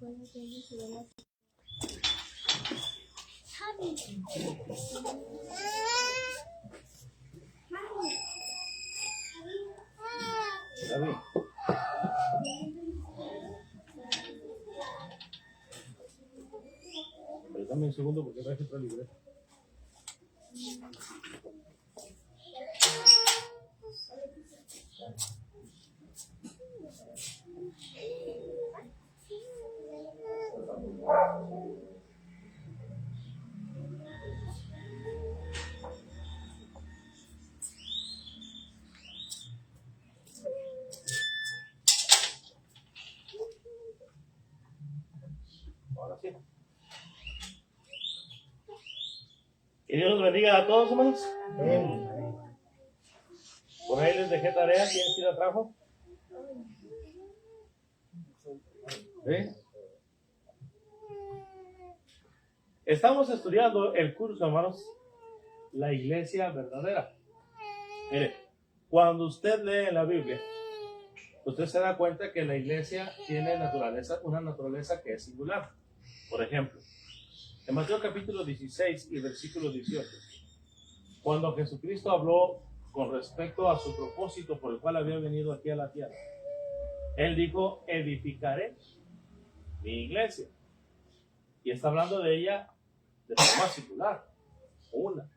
Está bien. Pero dame un segundo porque traje otra libreta. Ahora sí. Que Dios los bendiga a todos, hermanos. Por ahí les dejé tarea. ¿Quién sí la trajo? ¿Sí? Estamos estudiando el curso, hermanos, la iglesia verdadera. Mire, cuando usted lee en la Biblia, usted se da cuenta que la iglesia tiene una naturaleza que es singular. Por ejemplo, en Mateo capítulo 16 y versículo 18, cuando Jesucristo habló con respecto a su propósito por el cual había venido aquí a la tierra, Él dijo, edificaré mi iglesia. Y está hablando de ella de forma singular, una.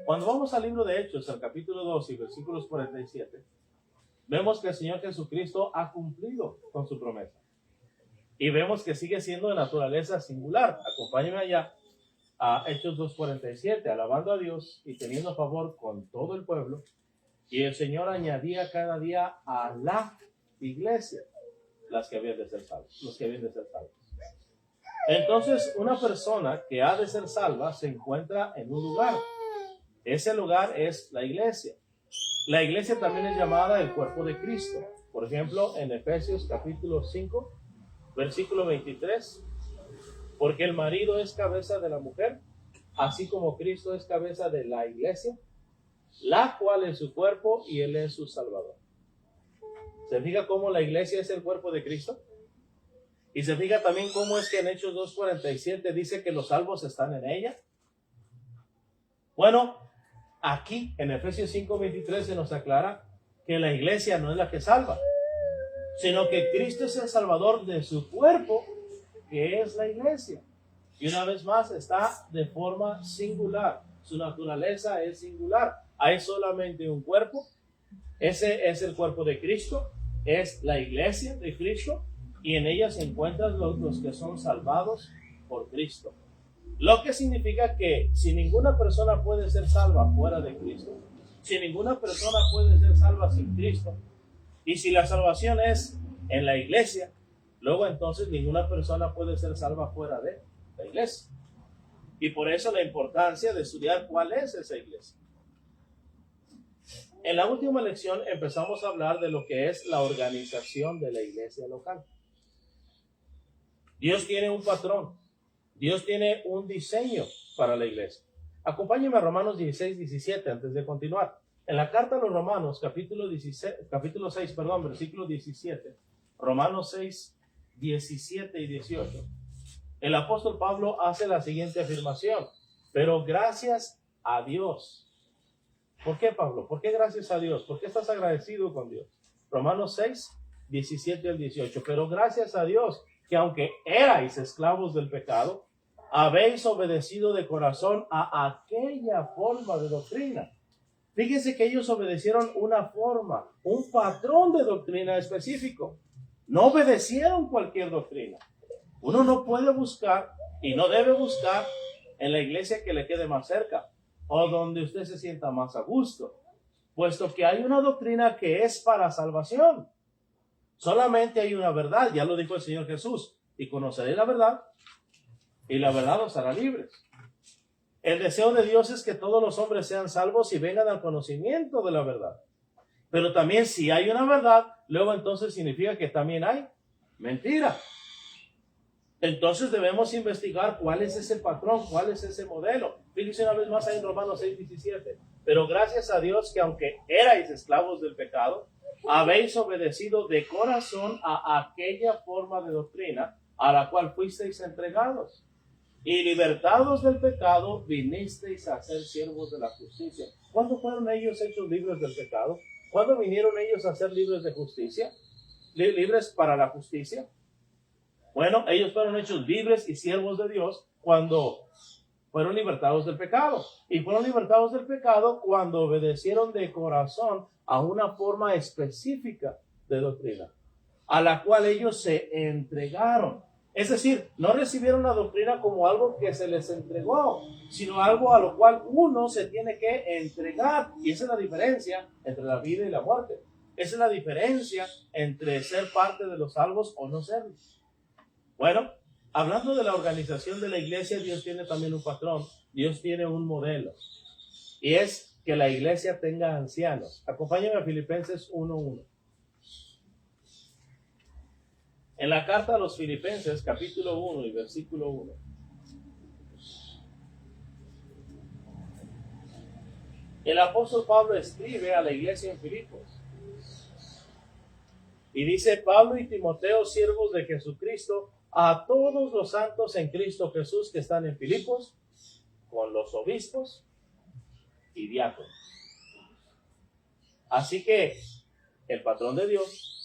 Cuando vamos al libro de Hechos, al capítulo 2 y versículos 47, vemos que el Señor Jesucristo ha cumplido con su promesa. Y vemos que sigue siendo de naturaleza singular. Acompáñenme allá a Hechos 2:47, alabando a Dios y teniendo favor con todo el pueblo. Y el Señor añadía cada día a la iglesia los que habían de ser salvos. Entonces, una persona que ha de ser salva se encuentra en un lugar. Ese lugar es la iglesia. La iglesia también es llamada el cuerpo de Cristo. Por ejemplo, en Efesios capítulo 5, versículo 23, porque el marido es cabeza de la mujer, así como Cristo es cabeza de la iglesia, la cual es su cuerpo y él es su salvador. ¿Se fija cómo la iglesia es el cuerpo de Cristo? Y se fija también cómo es que en Hechos 2:47 dice que los salvos están en ella. Bueno, aquí en Efesios 5:23 se nos aclara que la iglesia no es la que salva, sino que Cristo es el salvador de su cuerpo, que es la iglesia. Y una vez más está de forma singular. Su naturaleza es singular. Hay solamente un cuerpo. Ese es el cuerpo de Cristo. Es la iglesia de Cristo. Y en ella se encuentran los que son salvados por Cristo. Lo que significa que si ninguna persona puede ser salva fuera de Cristo, si ninguna persona puede ser salva sin Cristo, y si la salvación es en la iglesia, luego entonces ninguna persona puede ser salva fuera de la iglesia. Y por eso la importancia de estudiar cuál es esa iglesia. En la última lección empezamos a hablar de lo que es la organización de la iglesia local. Dios tiene un patrón. Dios tiene un diseño para la iglesia. Acompáñenme a Romanos 16:17 antes de continuar. En la carta a los Romanos, capítulo 6, versículo 17, Romanos 6, 17 y 18, el apóstol Pablo hace la siguiente afirmación: pero gracias a Dios. ¿Por qué, Pablo? ¿Por qué gracias a Dios? ¿Por qué estás agradecido con Dios? Romanos 6, 17 al 18, pero gracias a Dios que aunque erais esclavos del pecado, habéis obedecido de corazón a aquella forma de doctrina. Fíjense que ellos obedecieron una forma, un patrón de doctrina específico. No obedecieron cualquier doctrina. Uno no puede buscar y no debe buscar en la iglesia que le quede más cerca o donde usted se sienta más a gusto, puesto que hay una doctrina que es para salvación. Solamente hay una verdad, ya lo dijo el Señor Jesús, y conoceréis la verdad, y la verdad os hará libres. El deseo de Dios es que todos los hombres sean salvos y vengan al conocimiento de la verdad. Pero también si hay una verdad, luego entonces significa que también hay mentira. Entonces debemos investigar cuál es ese patrón, cuál es ese modelo. Fíjense una vez más ahí en Romanos 6:17. Pero gracias a Dios que aunque erais esclavos del pecado, habéis obedecido de corazón a aquella forma de doctrina a la cual fuisteis entregados. Y libertados del pecado, vinisteis a ser siervos de la justicia. ¿Cuándo fueron ellos hechos libres del pecado? ¿Cuándo vinieron ellos a ser libres de justicia? ¿Libres para la justicia? Bueno, ellos fueron hechos libres y siervos de Dios cuando fueron libertados del pecado. Y fueron libertados del pecado cuando obedecieron de corazón a una forma específica de doctrina, a la cual ellos se entregaron. Es decir, no recibieron la doctrina como algo que se les entregó, sino algo a lo cual uno se tiene que entregar. Y esa es la diferencia entre la vida y la muerte. Esa es la diferencia entre ser parte de los salvos o no serlo. Bueno, hablando de la organización de la iglesia, Dios tiene también un patrón. Dios tiene un modelo. Y es que la iglesia tenga ancianos. Acompáñame a Filipenses 1:1. En la carta a los Filipenses, capítulo 1 y versículo 1. El apóstol Pablo escribe a la iglesia en Filipos. Y dice: Pablo y Timoteo, siervos de Jesucristo, a todos los santos en Cristo Jesús que están en Filipos, con los obispos y diáconos. Así que el patrón de Dios,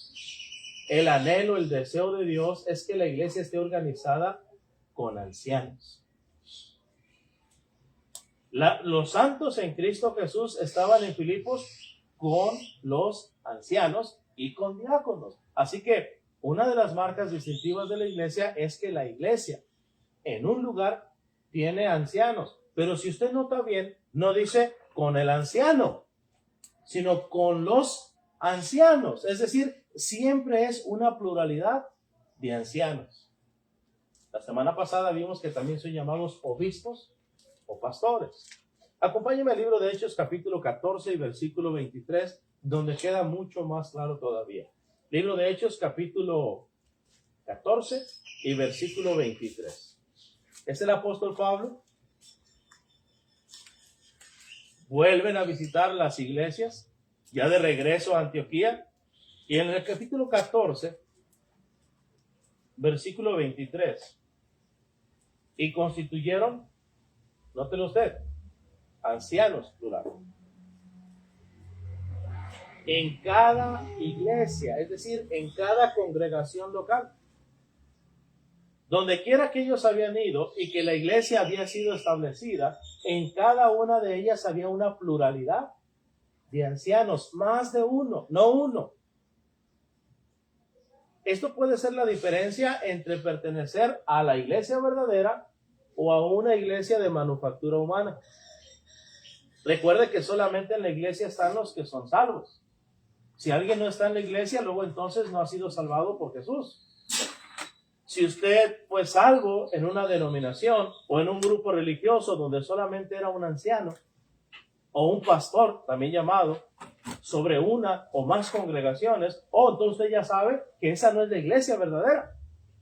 el anhelo, el deseo de Dios es que la iglesia esté organizada con ancianos. Los santos en Cristo Jesús estaban en Filipos con los ancianos y con diáconos. Así que una de las marcas distintivas de la iglesia es que la iglesia en un lugar tiene ancianos. Pero si usted nota bien, no dice con el anciano, sino con los ancianos. Es decir, siempre es una pluralidad de ancianos. La semana pasada vimos que también son llamados obispos o pastores. Acompáñeme al libro de Hechos, capítulo 14 y versículo 23, donde queda mucho más claro todavía. Libro de Hechos, capítulo 14 y versículo 23. Es el apóstol Pablo. Vuelven a visitar las iglesias, ya de regreso a Antioquía. Y en el capítulo 14, versículo 23, y constituyeron, nótelo usted, ancianos, plural, en cada iglesia, es decir, en cada congregación local. Donde quiera que ellos habían ido y que la iglesia había sido establecida, en cada una de ellas había una pluralidad de ancianos, más de uno, no uno. Esto puede ser la diferencia entre pertenecer a la iglesia verdadera o a una iglesia de manufactura humana. Recuerde que solamente en la iglesia están los que son salvos. Si alguien no está en la iglesia, luego entonces no ha sido salvado por Jesús. Si usted fue salvo en una denominación o en un grupo religioso donde solamente era un anciano o un pastor, también llamado, sobre una o más congregaciones, entonces usted ya sabe que esa no es la iglesia verdadera,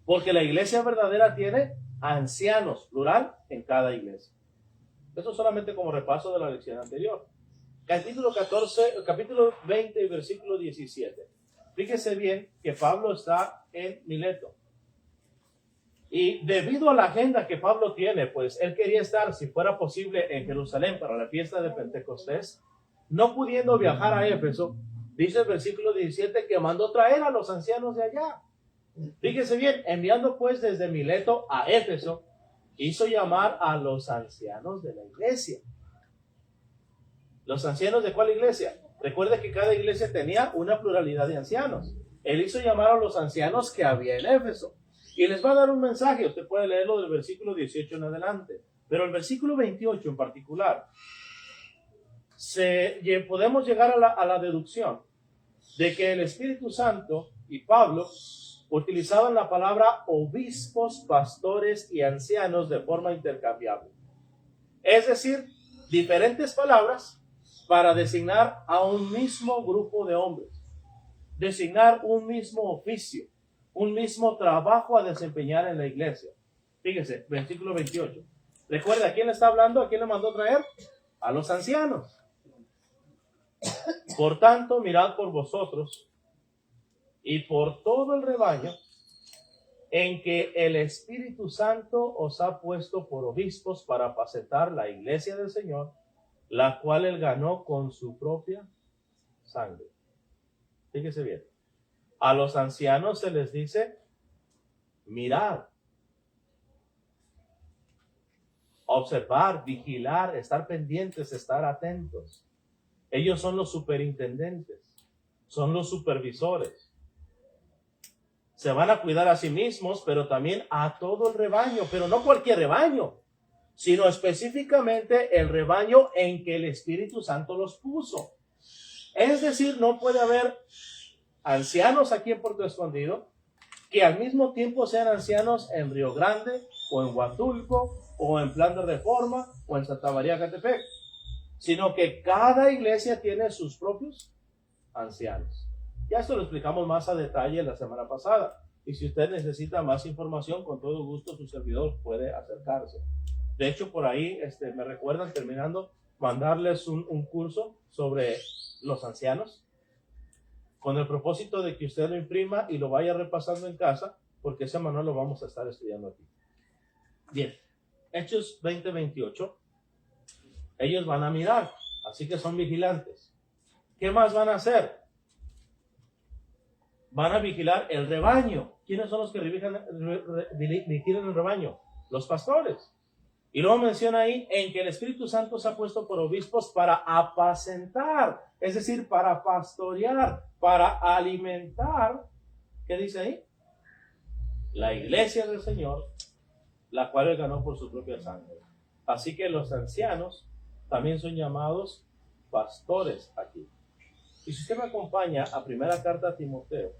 porque la iglesia verdadera tiene ancianos, plural, en cada iglesia. Esto solamente como repaso de la lección anterior. Capítulo 20 y versículo 17. Fíjese bien que Pablo está en Mileto. Y debido a la agenda que Pablo tiene, pues él quería estar, si fuera posible, en Jerusalén para la fiesta de Pentecostés, no pudiendo viajar a Éfeso. Dice el versículo 17 que mandó traer a los ancianos de allá. Fíjese bien, enviando pues desde Mileto a Éfeso, hizo llamar a los ancianos de la iglesia. ¿Los ancianos de cuál iglesia? Recuerde que cada iglesia tenía una pluralidad de ancianos. Él hizo llamar a los ancianos que había en Éfeso. Y les va a dar un mensaje. Usted puede leerlo del versículo 18 en adelante. Pero el versículo 28 en particular, podemos llegar a la deducción de que el Espíritu Santo y Pablo utilizaban la palabra obispos, pastores y ancianos de forma intercambiable. Es decir, diferentes palabras para designar a un mismo grupo de hombres, designar un mismo oficio, un mismo trabajo a desempeñar en la iglesia. Fíjese, versículo 28. Recuerda, ¿a quién le está hablando? ¿A quién le mandó traer? A los ancianos. Por tanto, mirad por vosotros y por todo el rebaño en que el Espíritu Santo os ha puesto por obispos para apacentar la iglesia del Señor, la cual él ganó con su propia sangre. Fíjese bien. A los ancianos se les dice, mirad, observar, vigilar, estar pendientes, estar atentos. Ellos son los superintendentes, son los supervisores. Se van a cuidar a sí mismos, pero también a todo el rebaño, pero no cualquier rebaño, sino específicamente el rebaño en que el Espíritu Santo los puso. Es decir, no puede haber ancianos aquí en Puerto Escondido que al mismo tiempo sean ancianos en Río Grande o en Huatulco o en Plan de Reforma o en Santa María Catepec, sino que cada iglesia tiene sus propios ancianos. Ya esto lo explicamos más a detalle la semana pasada. Y si usted necesita más información, con todo gusto su servidor puede acercarse. De hecho, por ahí me recuerdan, terminando, mandarles un curso sobre los ancianos, con el propósito de que usted lo imprima y lo vaya repasando en casa, porque ese manual lo vamos a estar estudiando aquí. Bien, Hechos 20-28. Ellos van a mirar, así que son vigilantes. ¿Qué más van a hacer? Van a vigilar el rebaño. ¿Quiénes son los que vigilan el rebaño? Los pastores. Y luego menciona ahí en que el Espíritu Santo se ha puesto por obispos para apacentar, es decir, para pastorear, para alimentar. ¿Qué dice ahí? La iglesia del Señor, la cual él ganó por su propia sangre. Así que los ancianos también son llamados pastores aquí. Y si usted me acompaña a primera carta a Timoteo,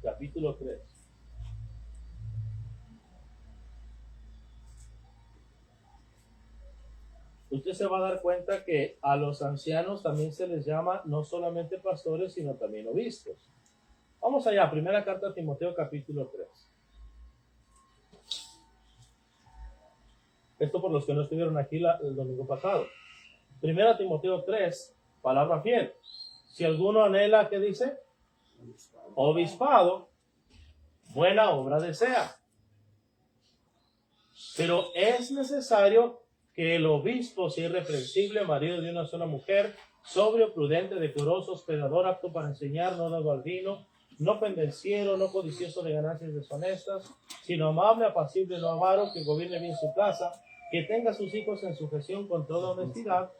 capítulo 3. Usted se va a dar cuenta que a los ancianos también se les llama no solamente pastores, sino también obispos. Vamos allá, primera carta a Timoteo, capítulo 3. Esto por los que no estuvieron aquí el domingo pasado. Primera Timoteo 3, palabra fiel. Si alguno anhela, ¿qué dice? Obispado, buena obra desea. Pero es necesario que el obispo sea irreprensible, marido de una sola mujer, sobrio, prudente, decoroso, hospedador, apto para enseñar, no dado al vino, no pendenciero, no codicioso de ganancias deshonestas, sino amable, apacible, no avaro, que gobierne bien su casa, que tenga a sus hijos en sujeción con toda honestidad.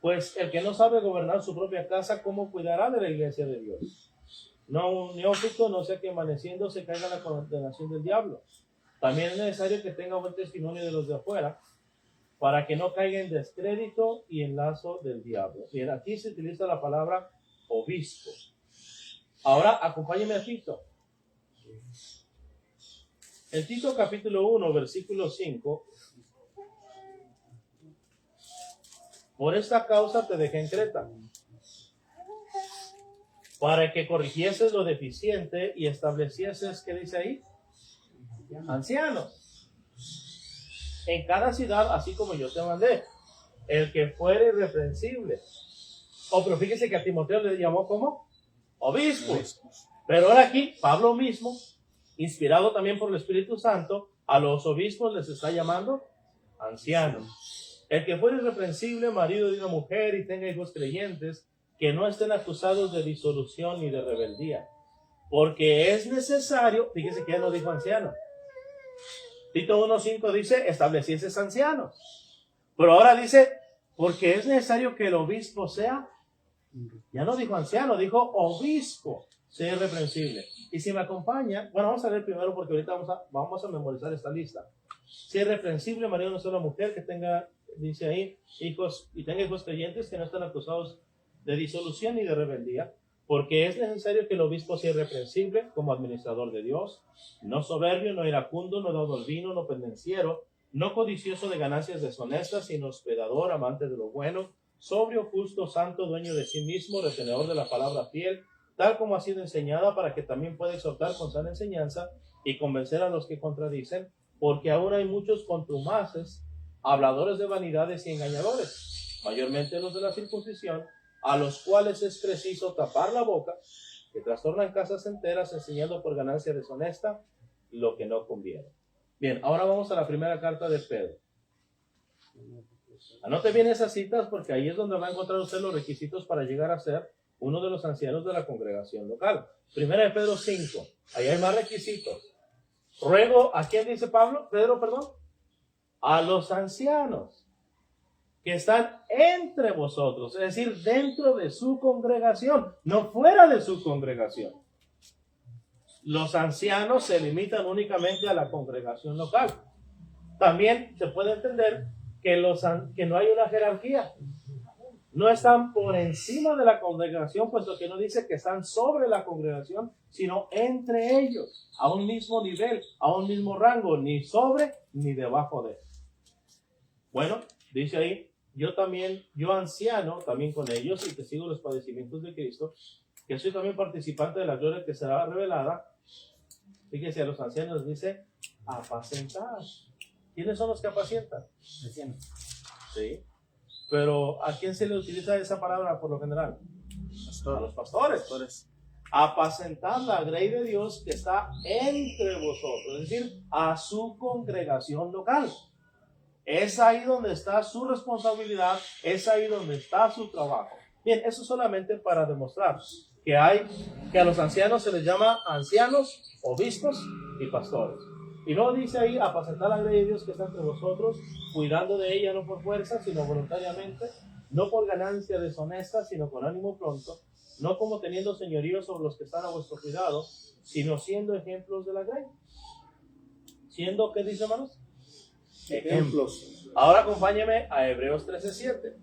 Pues el que no sabe gobernar su propia casa, ¿cómo cuidará de la iglesia de Dios? No un neófito, no sea que amaneciendo se caiga en la condenación del diablo. También es necesario que tenga buen testimonio de los de afuera, para que no caiga en descrédito y en lazo del diablo. Bien, aquí se utiliza la palabra obispo. Ahora, acompáñenme a Tito. En Tito capítulo 1, versículo 5. Por esta causa te dejé en Creta, para que corrigieses lo deficiente y establecieses, ¿qué dice ahí? Ancianos. En cada ciudad, así como yo te mandé, el que fuere irreprensible. Pero fíjese que a Timoteo le llamó como obispos. Pero ahora aquí, Pablo mismo, inspirado también por el Espíritu Santo, a los obispos les está llamando ancianos. El que fuere irreprensible, marido de una mujer y tenga hijos creyentes, que no estén acusados de disolución ni de rebeldía. Porque es necesario, fíjese que ya no dijo anciano. Tito 1.5 dice, establecieses ancianos. Pero ahora dice, porque es necesario que el obispo sea, ya no dijo anciano, dijo obispo, sea irreprensible. Y si me acompaña, bueno, vamos a leer primero porque ahorita vamos a memorizar esta lista. Sea irreprensible, marido de una sola mujer, que tenga, dice ahí, hijos, y tenga hijos creyentes que no estén acusados de disolución ni de rebeldía. Porque es necesario que el obispo sea irreprensible como administrador de Dios, no soberbio, no iracundo, no dado al vino, no pendenciero, no codicioso de ganancias deshonestas, sino hospedador, amante de lo bueno, sobrio, justo, santo, dueño de sí mismo, retenedor de la palabra fiel, tal como ha sido enseñada, para que también pueda exhortar con sana enseñanza y convencer a los que contradicen, porque aún hay muchos contumaces, habladores de vanidades y engañadores, mayormente los de la circuncisión, a los cuales es preciso tapar la boca, que trastornan casas enteras enseñando por ganancia deshonesta lo que no conviene. Bien, ahora vamos a la primera carta de Pedro. Anote bien esas citas porque ahí es donde va a encontrar usted los requisitos para llegar a ser uno de los ancianos de la congregación local. Primera de Pedro 5, ahí hay más requisitos. Ruego, ¿a quién dice Pedro, perdón? A los ancianos que están entre vosotros, es decir, dentro de su congregación, no fuera de su congregación. Los ancianos se limitan únicamente a la congregación local. También se puede entender que no hay una jerarquía. No están por encima de la congregación, puesto que no dice que están sobre la congregación, sino entre ellos, a un mismo nivel, a un mismo rango, ni sobre ni debajo de. Bueno, dice ahí, yo anciano, también con ellos, y que sigo los padecimientos de Cristo, que soy también participante de la gloria que será revelada. Fíjense, a los ancianos dice, apacentar. ¿Quiénes son los que apacientan? Ancianos. Sí. Pero ¿a quién se le utiliza esa palabra por lo general? A los pastores. Apacentar la grey de Dios que está entre vosotros, es decir, a su congregación local. Es ahí donde está su responsabilidad, es ahí donde está su trabajo. Bien, eso solamente para demostrar que a los ancianos se les llama ancianos, obispos y pastores. Y luego dice ahí, apacentar la grey de Dios que está entre vosotros, cuidando de ella no por fuerza, sino voluntariamente, no por ganancia deshonesta, sino con ánimo pronto, no como teniendo señorío sobre los que están a vuestro cuidado, sino siendo ejemplos de la grey. Siendo, ¿qué dice, hermanos? Ejemplos. Ahora acompáñeme a Hebreos 13:7.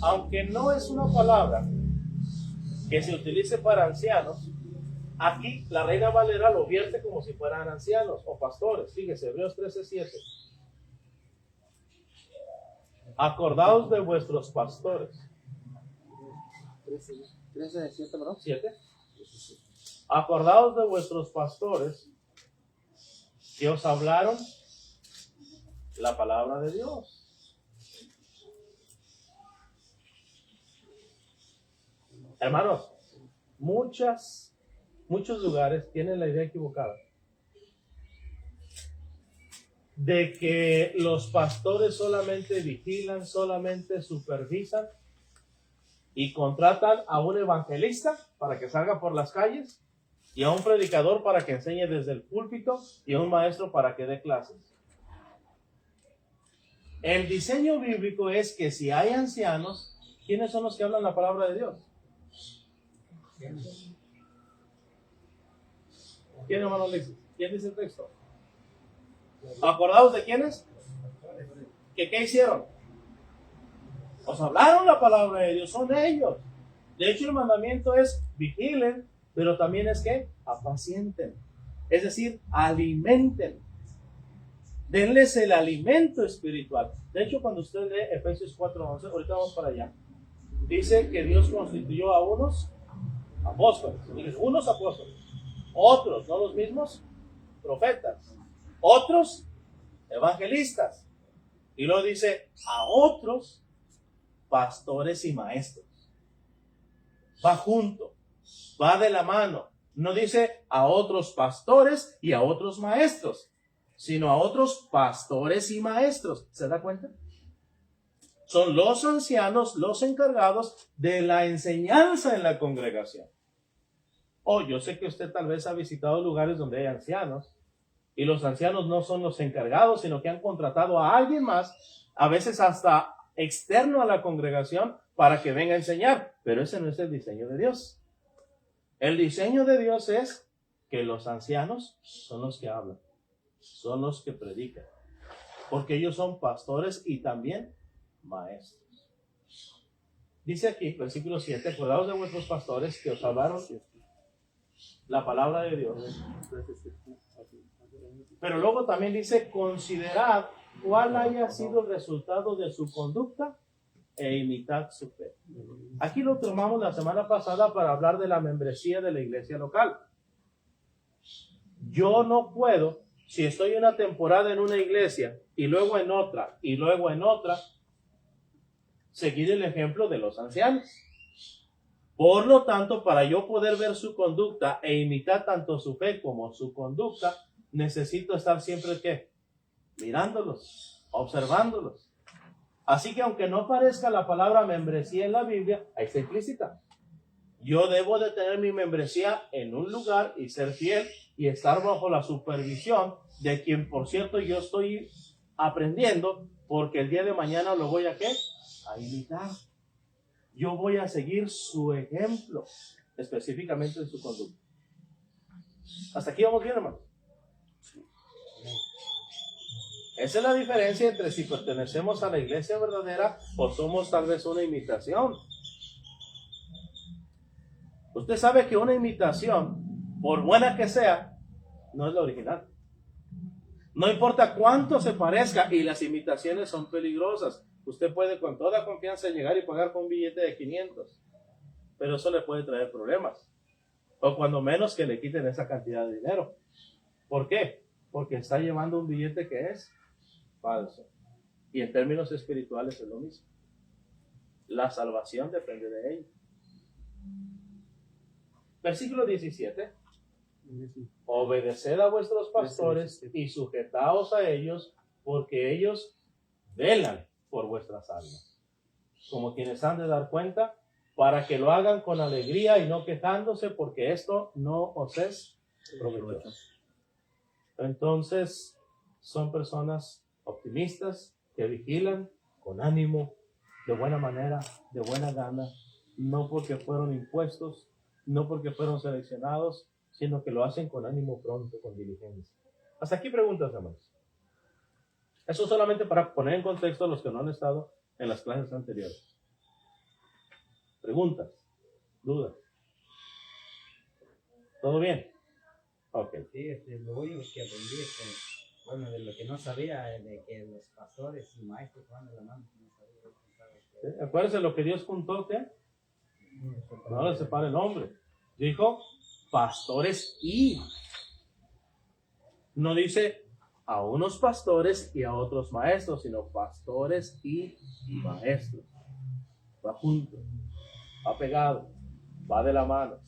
Aunque no es una palabra que se utilice para ancianos, aquí la Reina Valera lo vierte como si fueran ancianos o pastores. Fíjese, Hebreos 13:7. Acordaos de vuestros pastores. 13:7, ¿verdad? 7. Acordaos de vuestros pastores que os hablaron la palabra de Dios. Hermanos, muchos lugares tienen la idea equivocada de que los pastores solamente vigilan, solamente supervisan y contratan a un evangelista para que salga por las calles y a un predicador para que enseñe desde el púlpito y a un maestro para que dé clases. El diseño bíblico es que si hay ancianos, ¿quiénes son los que hablan la palabra de Dios? ¿Quién, hermano Alexis? ¿Quién dice el texto? ¿Acordados de quiénes? ¿Qué hicieron? Os hablaron la palabra de Dios, son ellos. De hecho, el mandamiento es vigilen, pero también es que apacienten. Es decir, alimenten. Denles el alimento espiritual. De hecho, cuando usted lee Efesios 4:11, ahorita vamos para allá, dice que Dios constituyó a unos apóstoles, otros, no los mismos, profetas, otros evangelistas, y luego dice a otros pastores y maestros. Va junto, va de la mano. No dice a otros pastores y a otros maestros, sino a otros pastores y maestros. ¿Se da cuenta? Son los ancianos los encargados de la enseñanza en la congregación. Yo sé que usted tal vez ha visitado lugares donde hay ancianos y los ancianos no son los encargados, sino que han contratado a alguien más, a veces hasta externo a la congregación, para que venga a enseñar. Pero ese no es el diseño de Dios. El diseño de Dios es que los ancianos son los que hablan, son los que predican, porque ellos son pastores y también maestros. Dice aquí, versículo 7, acordaos de vuestros pastores que os hablaron la palabra de Dios. Pero luego también dice, considerad cuál haya sido el resultado de su conducta e imitad su fe. Aquí lo tomamos la semana pasada para hablar de la membresía de la iglesia local. Yo no puedo Si estoy una temporada en una iglesia y luego en otra y luego en otra, seguir el ejemplo de los ancianos. Por lo tanto, para yo poder ver su conducta e imitar tanto su fe como su conducta, necesito estar siempre ¿qué? Mirándolos, observándolos. Así que aunque no parezca la palabra membresía en la Biblia, ahí está implícita. Yo debo de tener mi membresía en un lugar y ser fiel y estar bajo la supervisión de quien, por cierto, yo estoy aprendiendo, porque el día de mañana lo voy a ¿qué? A imitar. Yo voy a seguir su ejemplo, específicamente en su conducta. ¿Hasta aquí vamos bien, hermano? Esa es la diferencia entre si pertenecemos a la iglesia verdadera o somos tal vez una imitación. Usted sabe que una imitación, por buena que sea, no es la original. No importa cuánto se parezca, y las imitaciones son peligrosas. Usted puede con toda confianza llegar y pagar con un billete de 500, pero eso le puede traer problemas. O cuando menos que le quiten esa cantidad de dinero. ¿Por qué? Porque está llevando un billete que es falso. Y en términos espirituales es lo mismo. La salvación depende de ello. Versículo 17. Obedeced a vuestros pastores y sujetaos a ellos, porque ellos velan por vuestras almas, como quienes han de dar cuenta, para que lo hagan con alegría y no quejándose, porque esto no os es provechoso. Entonces, son personas optimistas que vigilan con ánimo, de buena manera, de buena gana, no porque fueron impuestos, no porque fueron seleccionados, sino que lo hacen con ánimo pronto, con diligencia. Hasta aquí preguntas, hermanos. Eso solamente para poner en contexto a los que no han estado en las clases anteriores. Preguntas, dudas. ¿Todo bien? Ok. Sí, lo único que aprendí es que, bueno, de lo que no sabía, de que los pastores y maestros van de la mano, no sabía. ¿Sí? Acuérdense lo que Dios juntó, ¿qué? No le separa el hombre. Dijo, pastores y. No dice a unos pastores y a otros maestros, sino pastores y maestros. Va junto, va pegado, va de la mano.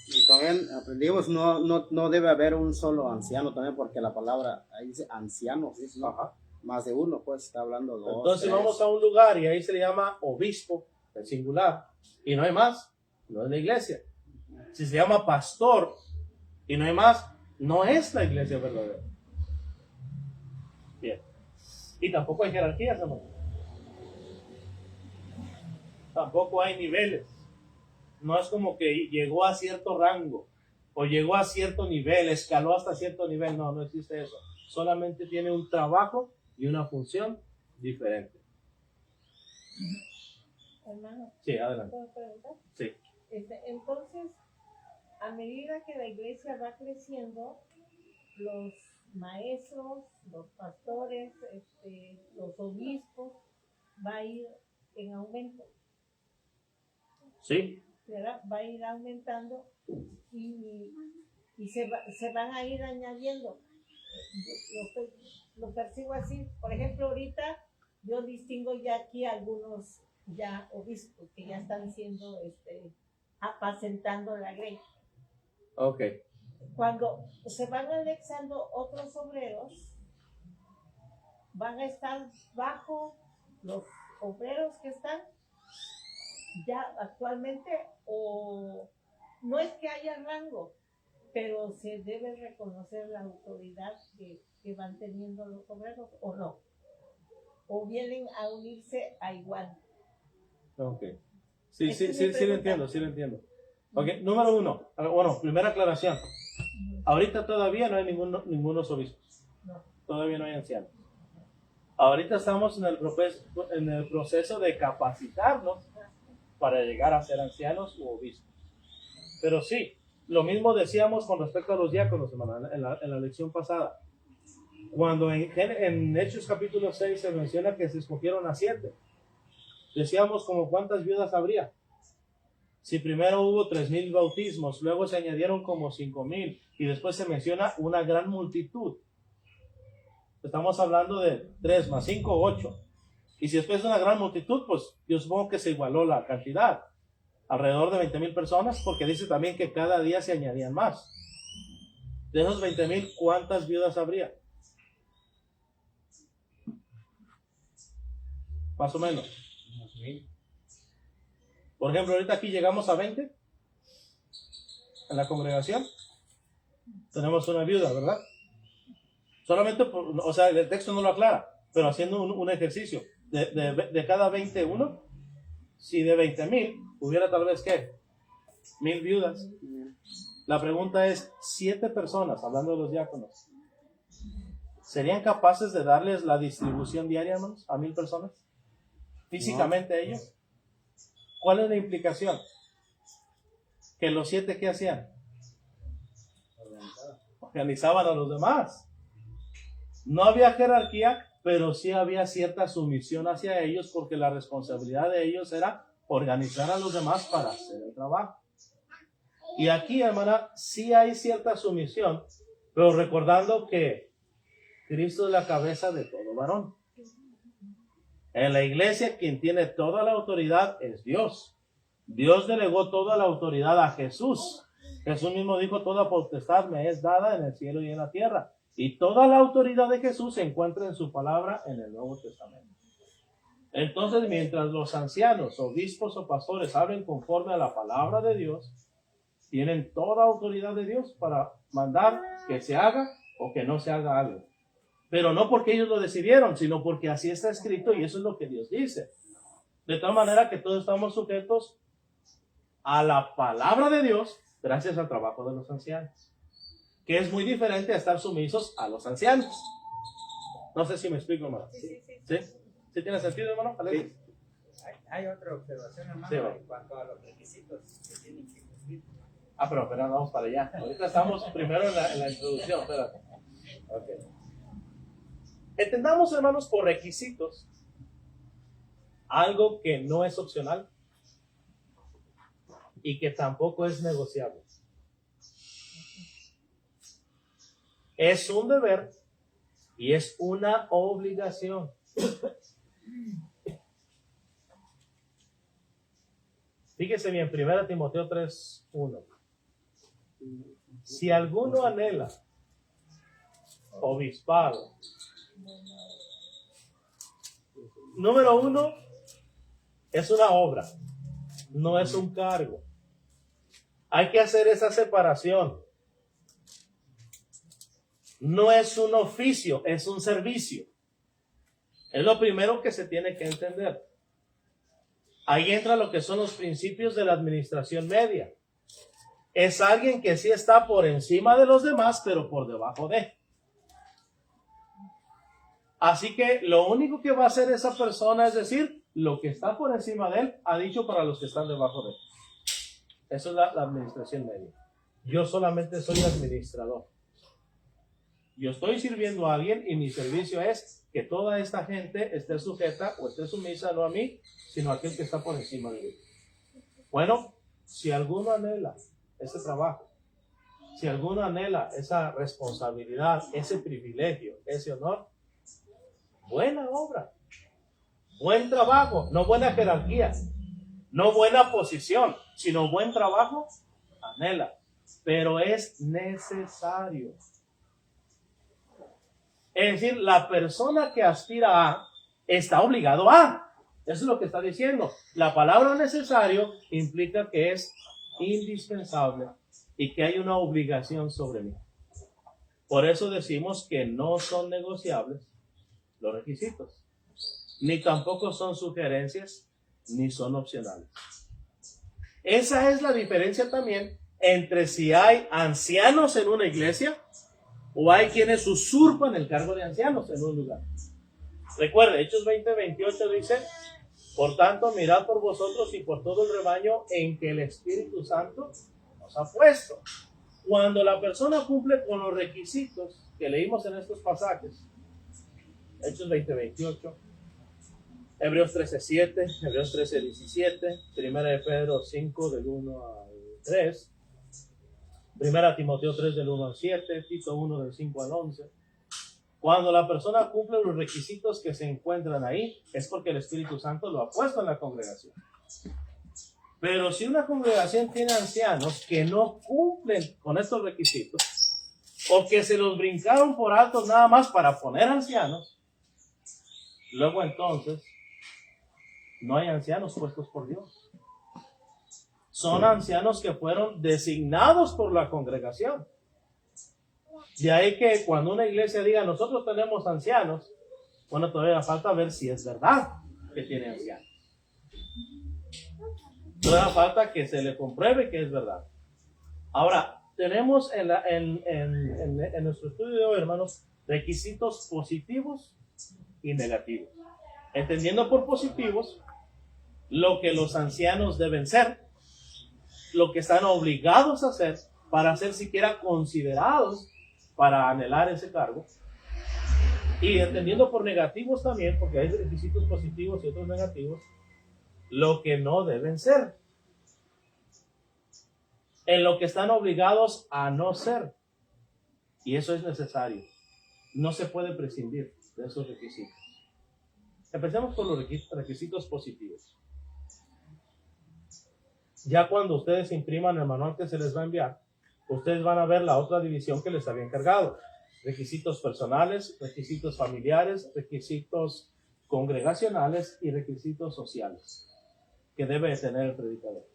Y también aprendimos, no debe haber un solo anciano también, porque la palabra ahí dice ancianos, ¿sí? ¿No? Ajá. Más de uno, pues está hablando dos. Entonces 3. vamos a un lugar y ahí se le llama obispo, en singular, y no hay más, no es la iglesia. Si se llama pastor y no hay más, no es la iglesia verdadera. Bien. Y tampoco hay jerarquías, hermano. Tampoco hay niveles. No es como que llegó a cierto rango o llegó a cierto nivel, escaló hasta cierto nivel. No, no existe eso. Solamente tiene un trabajo y una función diferente. Hermano, Sí, adelante. ¿puedo preguntar? Sí. Entonces, a medida que la iglesia va creciendo, los maestros, los pastores, los obispos, va a ir en aumento, Sí. ¿verdad? Va a ir aumentando y se van a ir añadiendo. Lo percibo así. Por ejemplo, ahorita yo distingo ya aquí algunos ya obispos que ya están siendo apacentando la grey. Ok. Cuando se van anexando otros obreros, van a estar bajo los obreros que están ya actualmente, o no es que haya rango, pero se debe reconocer la autoridad que van teniendo los obreros, o no, o vienen a unirse a igual. Ok. Sí, Esa sí, es sí, mi sí lo pregunta. entiendo, sí lo entiendo. Ok, número uno. Bueno, primera aclaración. Ahorita todavía no hay ningunos obispos. No. Todavía no hay ancianos. Ahorita estamos en el proceso de capacitarnos para llegar a ser ancianos u obispos. Pero sí, lo mismo decíamos con respecto a los diáconos, hermano, en la lección pasada. Cuando en Hechos capítulo 6 se menciona que se escogieron a 7. Decíamos como cuántas viudas habría. Si primero hubo 3,000 bautismos, luego se añadieron como 5,000 y después se menciona una gran multitud. Estamos hablando de 3 más 5, 8. Y si después es una gran multitud, pues yo supongo que se igualó la cantidad. Alrededor de 20,000 personas, porque dice también que cada día se añadían más. De esos 20,000, ¿cuántas viudas habría? Más o menos. Unos 1000. Por ejemplo, ahorita aquí llegamos a 20 en la congregación. Tenemos una viuda, ¿verdad? Solamente, o sea, el texto no lo aclara, pero haciendo un ejercicio. De cada 21, si de 20,000 hubiera tal vez, ¿qué? 1,000 viudas. La pregunta es, 7 personas, hablando de los diáconos, ¿serían capaces de darles la distribución diaria, hermanos, a 1,000 personas? Físicamente ellos. ¿Cuál es la implicación? Que los 7, ¿qué hacían? Organizaban a los demás. No había jerarquía, pero sí había cierta sumisión hacia ellos, porque la responsabilidad de ellos era organizar a los demás para hacer el trabajo. Y aquí, hermana, sí hay cierta sumisión, pero recordando que Cristo es la cabeza de todo varón. En la iglesia, quien tiene toda la autoridad es Dios. Dios delegó toda la autoridad a Jesús. Jesús mismo dijo, toda potestad me es dada en el cielo y en la tierra. Y toda la autoridad de Jesús se encuentra en su palabra en el Nuevo Testamento. Entonces, mientras los ancianos, obispos o pastores hablen conforme a la palabra de Dios, tienen toda autoridad de Dios para mandar que se haga o que no se haga algo. Pero no porque ellos lo decidieron, sino porque así está escrito y eso es lo que Dios dice. De tal manera que todos estamos sujetos a la palabra de Dios gracias al trabajo de los ancianos, que es muy diferente a estar sumisos a los ancianos. No sé si me explico, hermano. Sí. ¿Sí? ¿Sí tiene sentido, hermano? Sí. Hay otra observación, hermano, Sí, bueno. en cuanto a los requisitos que tienen que cumplir. Pero vamos para allá. Ahorita estamos primero en la introducción. Espérate. Okay. Entendamos, hermanos, por requisitos algo que no es opcional y que tampoco es negociable. Es un deber y es una obligación. Fíjese bien, 1 Timoteo 3:1. Si alguno anhela obispado, número 1, es una obra, no es un cargo. Hay que hacer esa separación. No es un oficio, es un servicio. Es lo primero que se tiene que entender. Ahí entra lo que son los principios de la administración media. Es alguien que sí está por encima de los demás, pero por debajo de. Así que lo único que va a hacer esa persona es decir, lo que está por encima de él ha dicho para los que están debajo de él. Eso es la administración media. Yo solamente soy administrador. Yo estoy sirviendo a alguien y mi servicio es que toda esta gente esté sujeta o esté sumisa no a mí, sino a aquel que está por encima de mí. Bueno, si alguno anhela ese trabajo, si alguno anhela esa responsabilidad, ese privilegio, ese honor, buena obra, buen trabajo, no buena jerarquía, no buena posición, sino buen trabajo, anhela, pero es necesario. Es decir, la persona que aspira a está obligado a. Eso es lo que está diciendo. La palabra necesario implica que es indispensable y que hay una obligación sobre mí. Por eso decimos que no son negociables los requisitos, ni tampoco son sugerencias, ni son opcionales. Esa es la diferencia también entre si hay ancianos en una iglesia o hay quienes usurpan el cargo de ancianos en un lugar. Recuerde, Hechos 20:28 dice, por tanto, mirad por vosotros y por todo el rebaño en que el Espíritu Santo nos ha puesto. Cuando la persona cumple con los requisitos que leímos en estos pasajes, Hechos 20:28, Hebreos 13:7, Hebreos 13:17, 1 de Pedro 5 del 1 al 3, 1 Timoteo 3 del 1 al 7, Tito 1 del 5 al 11. Cuando la persona cumple los requisitos que se encuentran ahí, es porque el Espíritu Santo lo ha puesto en la congregación. Pero si una congregación tiene ancianos que no cumplen con estos requisitos, o que se los brincaron por alto nada más para poner ancianos, luego entonces no hay ancianos puestos por Dios. Son ancianos que fueron designados por la congregación. De ahí que cuando una iglesia diga, nosotros tenemos ancianos, bueno, todavía falta ver si es verdad que tiene ancianos. Todavía falta que se le compruebe que es verdad. Ahora, tenemos en nuestro estudio de hoy, hermanos, requisitos positivos y negativos. Entendiendo por positivos lo que los ancianos deben ser, lo que están obligados a hacer para ser siquiera considerados para anhelar ese cargo. Y entendiendo por negativos también, porque hay requisitos positivos y otros negativos, lo que no deben ser, en lo que están obligados a no ser. Y eso es necesario. No se puede prescindir de esos requisitos. Empecemos por los requisitos positivos. Ya cuando ustedes impriman el manual que se les va a enviar, ustedes van a ver la otra división que les había encargado. Requisitos personales, requisitos familiares, requisitos congregacionales y requisitos sociales que debe tener el predicador.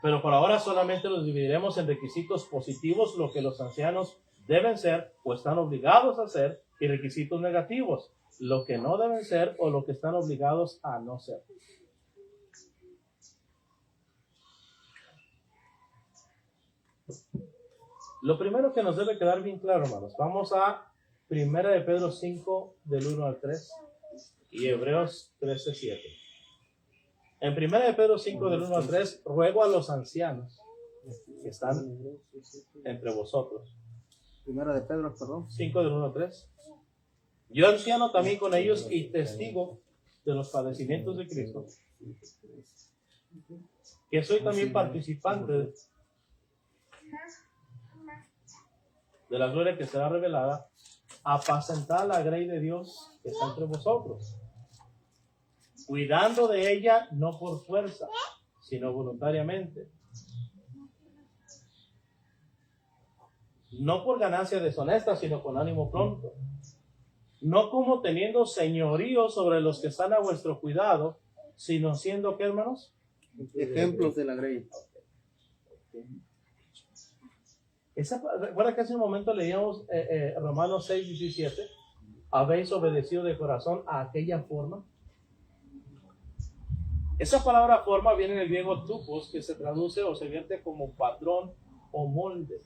Pero por ahora solamente los dividiremos en requisitos positivos, lo que los ancianos deben ser o están obligados a hacer, y requisitos negativos, lo que no deben ser o lo que están obligados a no ser. Lo primero que nos debe quedar bien claro, hermanos, vamos a 1 de Pedro 5, del 1 al 3, y Hebreos 13, 7. En 1 de Pedro 5, del 1 al 3, ruego a los ancianos que están entre vosotros. 1 de Pedro, perdón. 5, del 1 al 3. Yo anciano también con ellos y testigo de los padecimientos de Cristo, que soy también participante de la gloria que será revelada, apacentad la grey de Dios que está entre vosotros, cuidando de ella no por fuerza, sino voluntariamente, no por ganancia deshonesta, sino con ánimo pronto, no como teniendo señorío sobre los que están a vuestro cuidado, sino siendo, ¿qué, hermanos? Ejemplos de la grey. Recuerda que hace un momento leíamos Romanos 6, 17. ¿Habéis obedecido de corazón a aquella forma? Esa palabra forma viene en el griego tupos, que se traduce o se vierte como patrón o molde.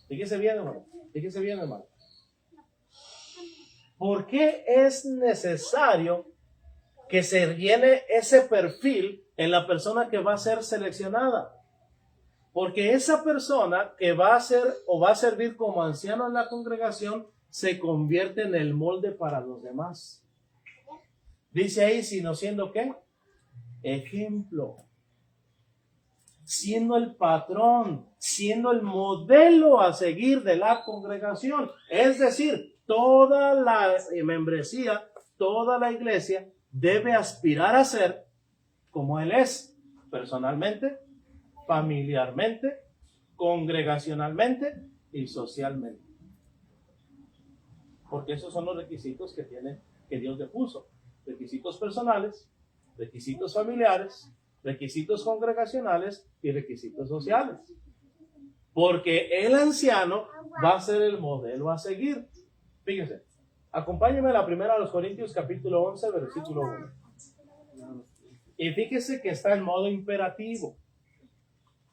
Fíjese bien, hermano. Fíjese bien, hermano. ¿Por qué es necesario que se llene ese perfil en la persona que va a ser seleccionada? Porque esa persona que va a ser o va a servir como anciano en la congregación se convierte en el molde para los demás. Dice ahí, sino siendo ¿qué? Ejemplo. Siendo el patrón, siendo el modelo a seguir de la congregación. Es decir, toda la membresía, toda la iglesia debe aspirar a ser como él es, personalmente, familiarmente, congregacionalmente y socialmente. Porque esos son los requisitos que Dios le puso. Requisitos personales, requisitos familiares, requisitos congregacionales y requisitos sociales. Porque el anciano va a ser el modelo a seguir. Fíjense, acompáñenme a la primera de los Corintios, capítulo 11, versículo 1. Y fíjese que está en modo imperativo.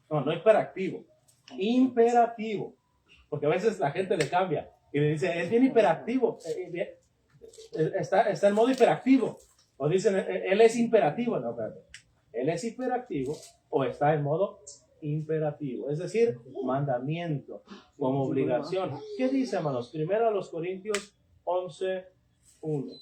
No hiperactivo. Imperativo. Porque a veces la gente le cambia y le dice, es bien hiperactivo. Está en modo hiperactivo. O dicen, él es imperativo. No, espérate. Él es hiperactivo o está en modo imperativo. Es decir, mandamiento, como obligación. ¿Qué dice, hermanos? Primero a los Corintios 11, 1.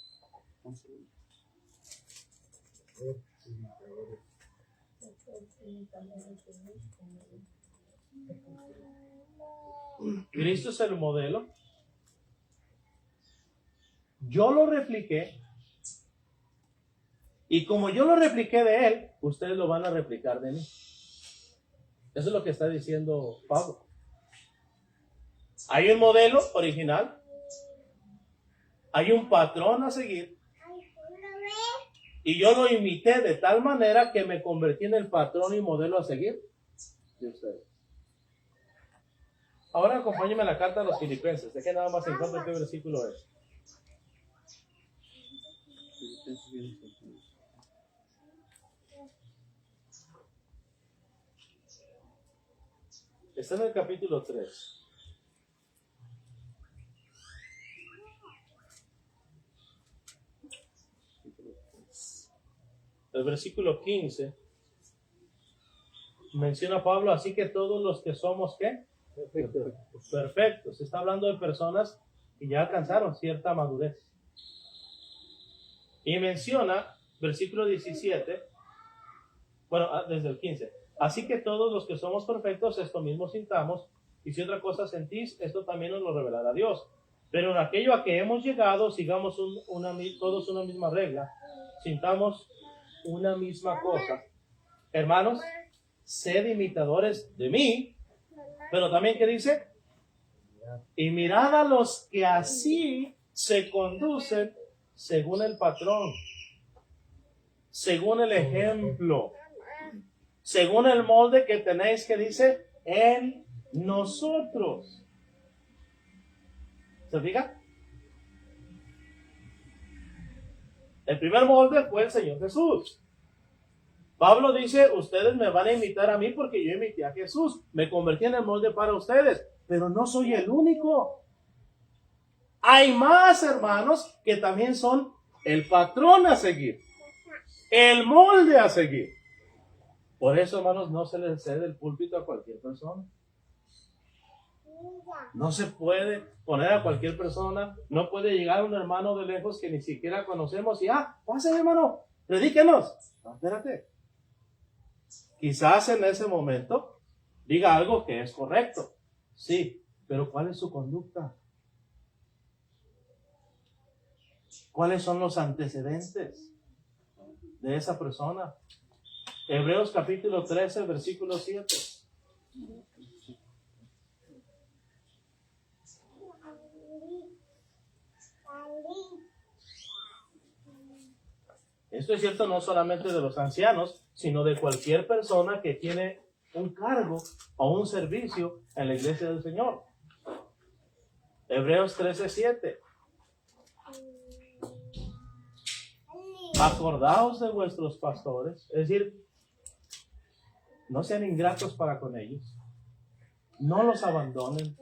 Cristo es el modelo. Yo lo repliqué. Y como yo lo repliqué de él, ustedes lo van a replicar de mí. Eso es lo que está diciendo Pablo. Hay un modelo original. Hay un patrón a seguir. Y yo lo imité de tal manera que me convertí en el patrón y modelo a seguir de ustedes. Ahora acompáñenme a la carta a los Filipenses. ¿De qué nada más encuentro qué versículo es? Está en el capítulo 3. El versículo 15 menciona a Pablo, así que todos los que somos, ¿qué? Perfectos. Se está hablando de personas que ya alcanzaron cierta madurez. Y menciona, versículo 17, bueno, desde el 15, así que todos los que somos perfectos, esto mismo sintamos, y si otra cosa sentís, esto también nos lo revelará Dios. Pero en aquello a que hemos llegado, sigamos todos una misma regla, sintamos una misma cosa. Hermanos, sed imitadores de mí, pero también, ¿qué dice? Y mirad a los que así se conducen según el patrón, según el ejemplo, según el molde que tenéis, que dice, en nosotros. ¿Se fija? El primer molde fue el Señor Jesús. Pablo dice, ustedes me van a imitar a mí porque yo imité a Jesús. Me convertí en el molde para ustedes, pero no soy el único. Hay más hermanos que también son el patrón a seguir, el molde a seguir. Por eso, hermanos, no se les cede el púlpito a cualquier persona. No se puede poner a cualquier persona, no puede llegar un hermano de lejos que ni siquiera conocemos y, pase hermano, predíquenos. No, espérate. Quizás en ese momento diga algo que es correcto, sí, pero ¿cuál es su conducta? ¿Cuáles son los antecedentes de esa persona? Hebreos capítulo 13, versículo 7. Esto es cierto no solamente de los ancianos, sino de cualquier persona que tiene un cargo o un servicio en la iglesia del Señor. Hebreos 13:7. Acordaos de vuestros pastores, es decir, no sean ingratos para con ellos, no los abandonen,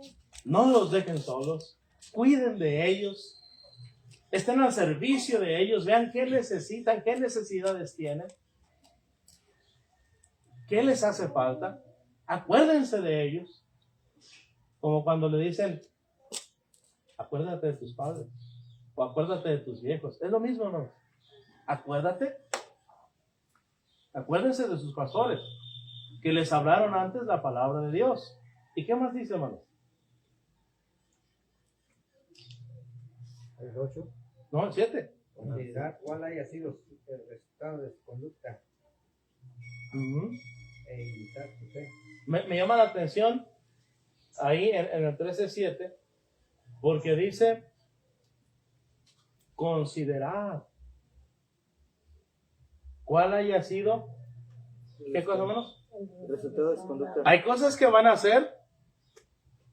no los dejen solos, cuiden de ellos, estén al servicio de ellos, vean qué necesitan, qué necesidades tienen, qué les hace falta, acuérdense de ellos, como cuando le dicen, acuérdate de tus padres, o acuérdate de tus viejos, es lo mismo, ¿no? Acuérdense de sus pastores, que les hablaron antes la palabra de Dios. ¿Y qué más dice, hermano? El 8. No, el 7. Considerar cuál haya sido el resultado de su conducta e imitar su fe. Me llama la atención ahí en el 13:7, porque dice, considerar cuál haya sido, ¿qué cosa, hermanos? El resultado de su conducta. Hay cosas que van a hacer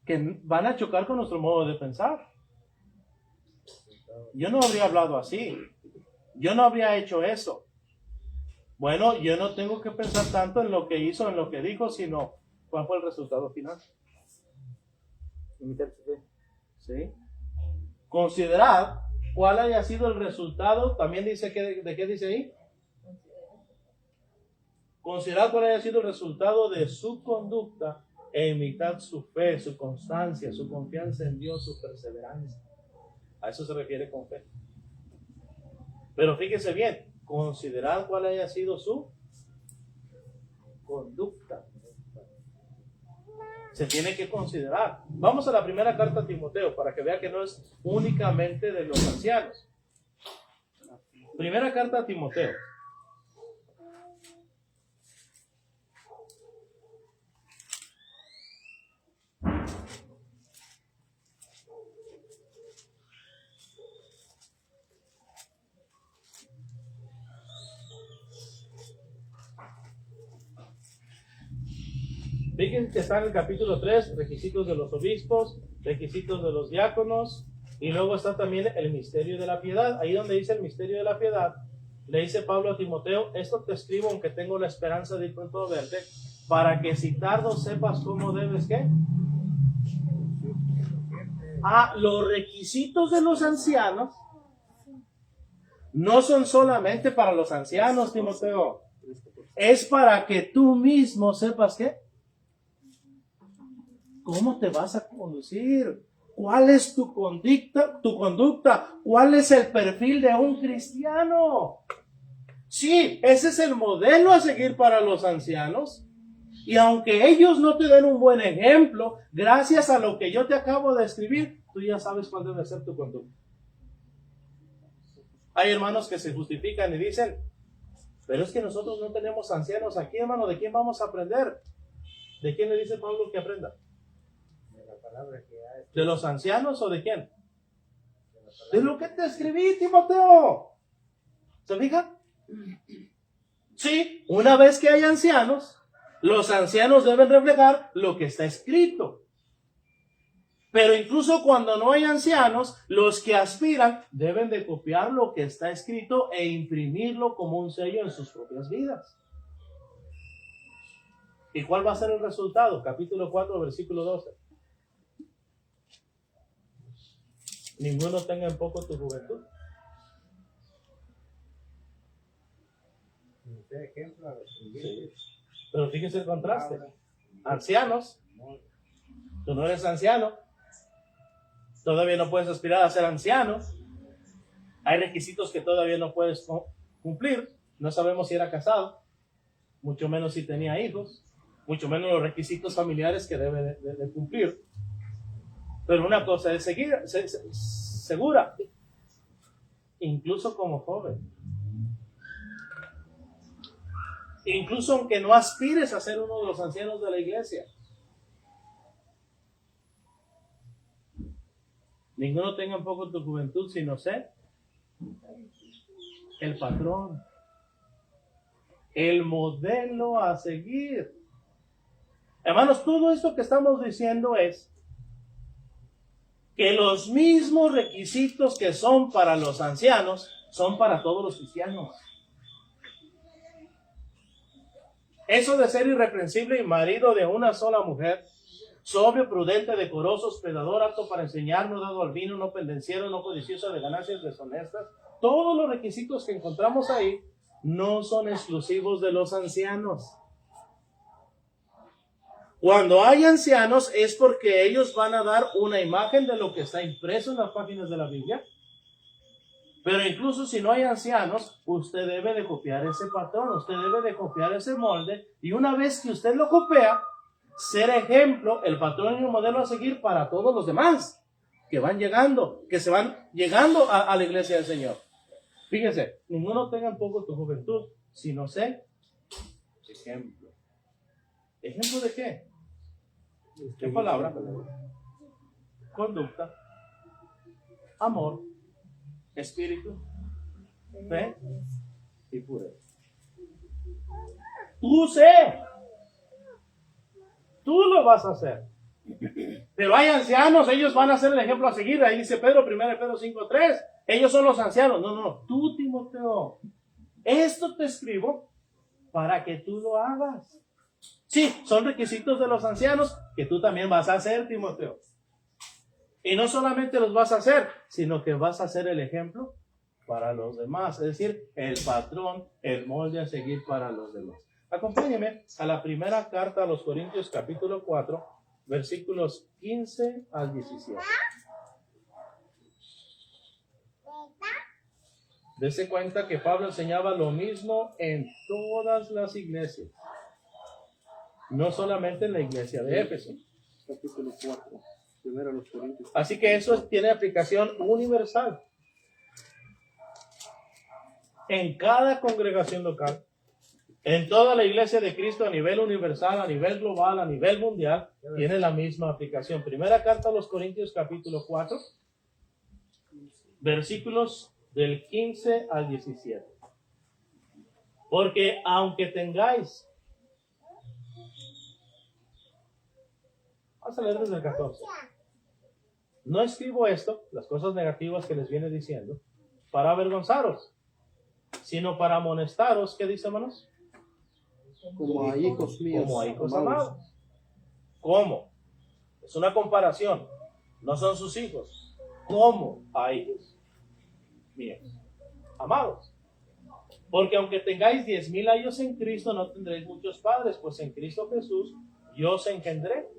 que van a chocar con nuestro modo de pensar. Yo no habría hablado así. Yo no habría hecho eso. Bueno, yo no tengo que pensar tanto en lo que hizo, en lo que dijo, sino cuál fue el resultado final. Imitar su fe. ¿Sí? Considerad cuál haya sido el resultado. También dice que, ¿de qué dice ahí? Considerad cuál haya sido el resultado de su conducta e imitad su fe, su constancia, su confianza en Dios, su perseverancia. A eso se refiere con fe. Pero fíjese bien, considerad cuál haya sido su conducta. se tiene que considerar. Vamos a la primera carta a Timoteo para que vea que no es únicamente de los ancianos. Primera carta a Timoteo. Fíjense que está en el capítulo 3, requisitos de los obispos, requisitos de los diáconos, y luego está también el misterio de la piedad. Ahí donde dice el misterio de la piedad, le dice Pablo a Timoteo, esto te escribo aunque tengo la esperanza de ir pronto a verte, para que si tardo sepas cómo debes, ¿qué? Los requisitos de los ancianos no son solamente para los ancianos, Timoteo. Es para que tú mismo sepas, ¿qué? ¿Cómo te vas a conducir? ¿Cuál es tu conducta? ¿Cuál es el perfil de un cristiano? Sí, ese es el modelo a seguir para los ancianos. Y aunque ellos no te den un buen ejemplo, gracias a lo que yo te acabo de escribir, tú ya sabes cuál debe ser tu conducta. Hay hermanos que se justifican y dicen, pero es que nosotros no tenemos ancianos aquí, hermano, ¿de quién vamos a aprender? ¿De quién le dice Pablo que aprenda? ¿De los ancianos o de quién? De lo que te escribí, Timoteo. ¿Se fijan? Sí, una vez que hay ancianos, los ancianos deben reflejar lo que está escrito. Pero incluso cuando no hay ancianos, los que aspiran deben de copiar lo que está escrito e imprimirlo como un sello en sus propias vidas. ¿Y cuál va a ser el resultado? Capítulo 4, versículo 12. Ninguno tenga en poco tu juventud. Sí. Pero fíjense el contraste. Ancianos. Tú no eres anciano. Todavía no puedes aspirar a ser anciano. Hay requisitos que todavía no puedes cumplir. No sabemos si era casado. Mucho menos si tenía hijos. Mucho menos los requisitos familiares que debe de cumplir. Pero una cosa es segura, incluso como joven, incluso aunque no aspires a ser uno de los ancianos de la iglesia, ninguno tenga en poco tu juventud, sino sé el patrón, el modelo a seguir. Hermanos, todo esto que estamos diciendo es que los mismos requisitos que son para los ancianos son para todos los cristianos. Eso de ser irreprensible y marido de una sola mujer, sobrio, prudente, decoroso, hospedador, apto para enseñar, no dado al vino, no pendenciero, no codicioso de ganancias deshonestas, todos los requisitos que encontramos ahí no son exclusivos de los ancianos. Cuando hay ancianos es porque ellos van a dar una imagen de lo que está impreso en las páginas de la Biblia. Pero incluso si no hay ancianos, usted debe de copiar ese patrón, usted debe de copiar ese molde. Y una vez que usted lo copia, ser ejemplo, el patrón y un modelo a seguir para todos los demás que van llegando, que se van llegando a la iglesia del Señor. Fíjense, ninguno tenga en poco tu juventud, sino sé ejemplo. ¿Ejemplo de qué? ¿Qué palabra? Conducta, amor, espíritu, fe y pureza. Tú lo vas a hacer. Pero hay ancianos, ellos van a ser el ejemplo a seguir. Ahí dice Pedro, 1 Pedro 5:3. Ellos son los ancianos. No, tú, Timoteo, esto te escribo para que tú lo hagas. Sí, son requisitos de los ancianos que tú también vas a hacer, Timoteo. Y no solamente los vas a hacer, sino que vas a ser el ejemplo para los demás. Es decir, el patrón, el molde a seguir para los demás. Acompáñeme a la primera carta a los Corintios, capítulo 4, versículos 15 al 17. Dese cuenta que Pablo enseñaba lo mismo en todas las iglesias. No solamente en la iglesia de Éfeso. capítulo 4. Primero a los Corintios. Así que eso tiene aplicación universal. En cada congregación local, en toda la iglesia de Cristo a nivel universal, a nivel global, a nivel mundial, tiene la misma aplicación. Primera carta a los Corintios, capítulo 4, versículos del 15 al 17. Porque aunque tengáis, vamos a leer desde el 14. No escribo esto, las cosas negativas que les viene diciendo, para avergonzaros, sino para amonestaros. ¿Qué dice, hermanos? Como a hijos míos. Como a hijos amados. amados. ¿Cómo? Es una comparación. No son sus hijos. Como a hijos míos amados. Porque aunque tengáis 10,000 años en Cristo, no tendréis muchos padres, pues en Cristo Jesús yo os engendré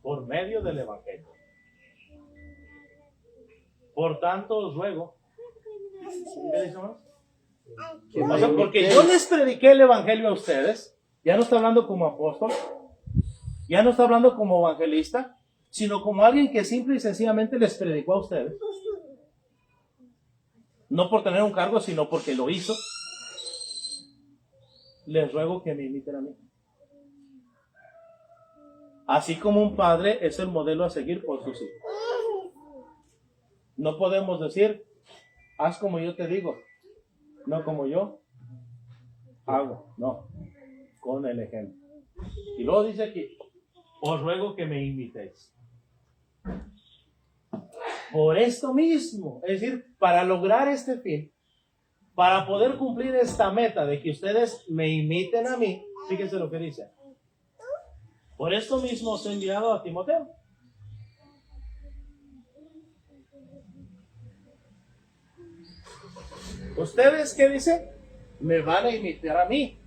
por medio del Evangelio. Por tanto os ruego. ¿Qué dice, hermanos? Que O sea, me porque imitéis. yo les prediqué el evangelio a ustedes, ya no está hablando como apóstol, ya no está hablando como evangelista, sino como alguien que simple y sencillamente les predicó a ustedes. No por tener un cargo, sino porque lo hizo. Les ruego que me imiten a mí. Así como un padre es el modelo a seguir por sus hijos. No podemos decir, haz como yo te digo, no como yo hago, no, con el ejemplo. Y luego dice aquí, os ruego que me imitéis. Por esto mismo, es decir, para lograr este fin, para poder cumplir esta meta de que ustedes me imiten a mí, fíjense lo que dice. Por esto mismo os he enviado a Timoteo. ¿Ustedes qué dicen? Me van a imitar a mí,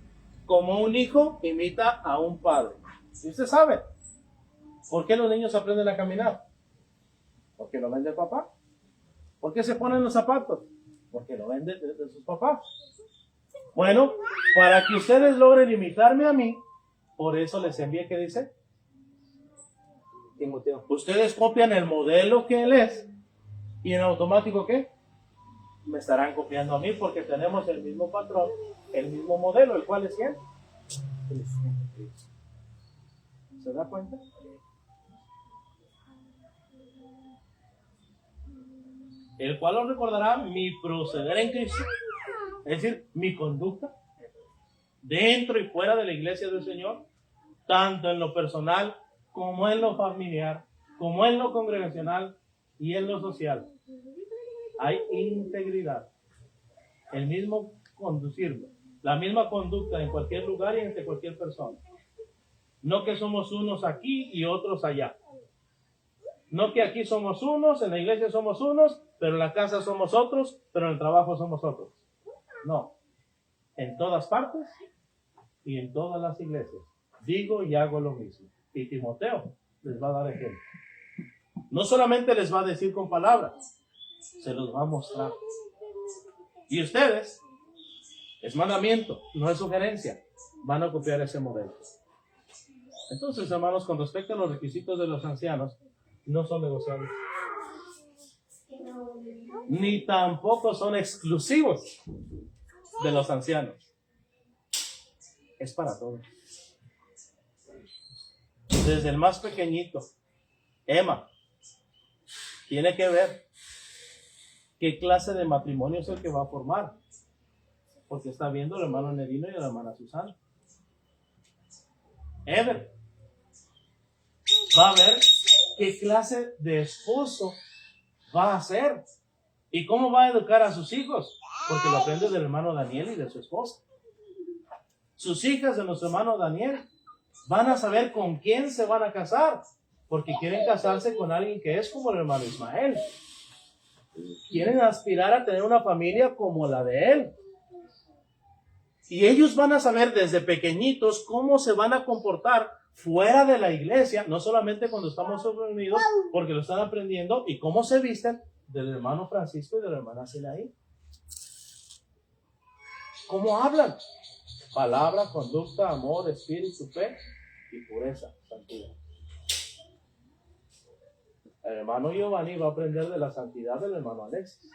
como un hijo imita a un padre. ¿Y usted sabe por qué los niños aprenden a caminar? Porque lo ven del papá. ¿Por qué se ponen los zapatos? Porque lo ven de sus papás. Bueno, para que ustedes logren imitarme a mí, por eso les envié, ¿qué dice? Timoteo. Ustedes copian el modelo que él es, y en automático, ¿qué? Me estarán copiando a mí porque tenemos el mismo patrón, el mismo modelo, el cual es ¿quién? ¿Se da cuenta? El cual os recordará mi proceder en Cristo, es decir, mi conducta dentro y fuera de la iglesia del Señor, tanto en lo personal como en lo familiar, como en lo congregacional y en lo social. Hay integridad, el mismo conducirlo, la misma conducta en cualquier lugar y entre cualquier persona. No que somos unos aquí y otros allá. No que aquí somos unos, en la iglesia somos unos, pero en la casa somos otros, pero en el trabajo somos otros. No. En todas partes y en todas las iglesias. Digo y hago lo mismo. Y Timoteo les va a dar ejemplo. No solamente les va a decir con palabras, se los va a mostrar. Y ustedes, es mandamiento, no es sugerencia, van a copiar ese modelo. Entonces, hermanos, con respecto a los requisitos de los ancianos, no son negociables. Ni tampoco son exclusivos de los ancianos. Es para todos. Desde el más pequeñito, Emma, tiene que ver qué clase de matrimonio es el que va a formar, porque está viendo el hermano Nerino y la hermana Susana. Ever va a ver qué clase de esposo va a ser y cómo va a educar a sus hijos, porque lo aprende del hermano Daniel y de su esposa. Sus hijas de nuestro hermano Daniel van a saber con quién se van a casar, porque quieren casarse con alguien que es como el hermano Ismael. Quieren aspirar a tener una familia como la de él. Y ellos van a saber desde pequeñitos cómo se van a comportar fuera de la iglesia, no solamente cuando estamos reunidos, porque lo están aprendiendo, y cómo se visten del hermano Francisco y de la hermana Sinaí. ¿Cómo hablan? Palabra, conducta, amor, espíritu, fe y pureza, santidad. El hermano Giovanni va a aprender de la santidad del hermano Alexis.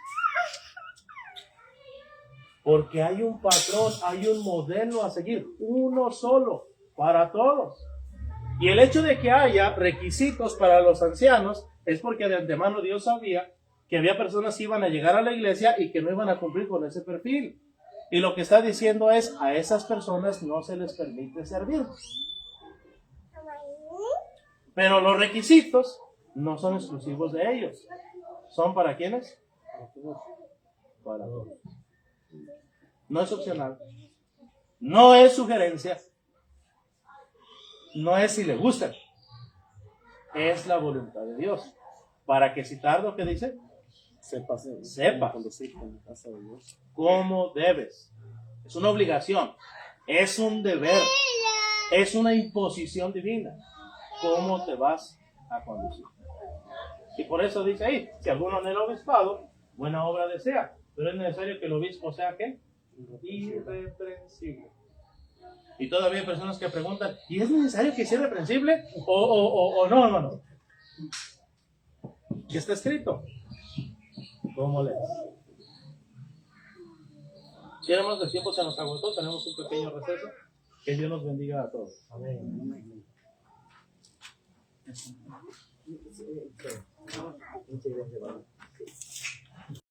Porque hay un patrón, hay un modelo a seguir, uno solo, para todos. Y el hecho de que haya requisitos para los ancianos es porque de antemano Dios sabía que había personas que iban a llegar a la iglesia y que no iban a cumplir con ese perfil. Y lo que está diciendo es, a esas personas no se les permite servir. Pero los requisitos no son exclusivos de ellos. ¿Son para quiénes? Para todos. No es opcional. No es sugerencia. No es si le gusta. Es la voluntad de Dios. Para que si tarde, ¿qué dice? Sepa cómo debes. Es una obligación. Es un deber. Es una imposición divina. ¿Cómo te vas a conducir? Y por eso dice ahí, si alguno anhela obispado, buena obra desea. Pero es necesario que el obispo sea, ¿qué? Irreprensible. Y todavía hay personas que preguntan, ¿y es necesario que sea irreprensible? O no, hermano. ¿Qué está escrito? ¿Cómo lees? Si éramos de tiempo, se nos agotó, tenemos un pequeño receso. Que Dios nos bendiga a todos. Amén. Muchas gracias, hermano.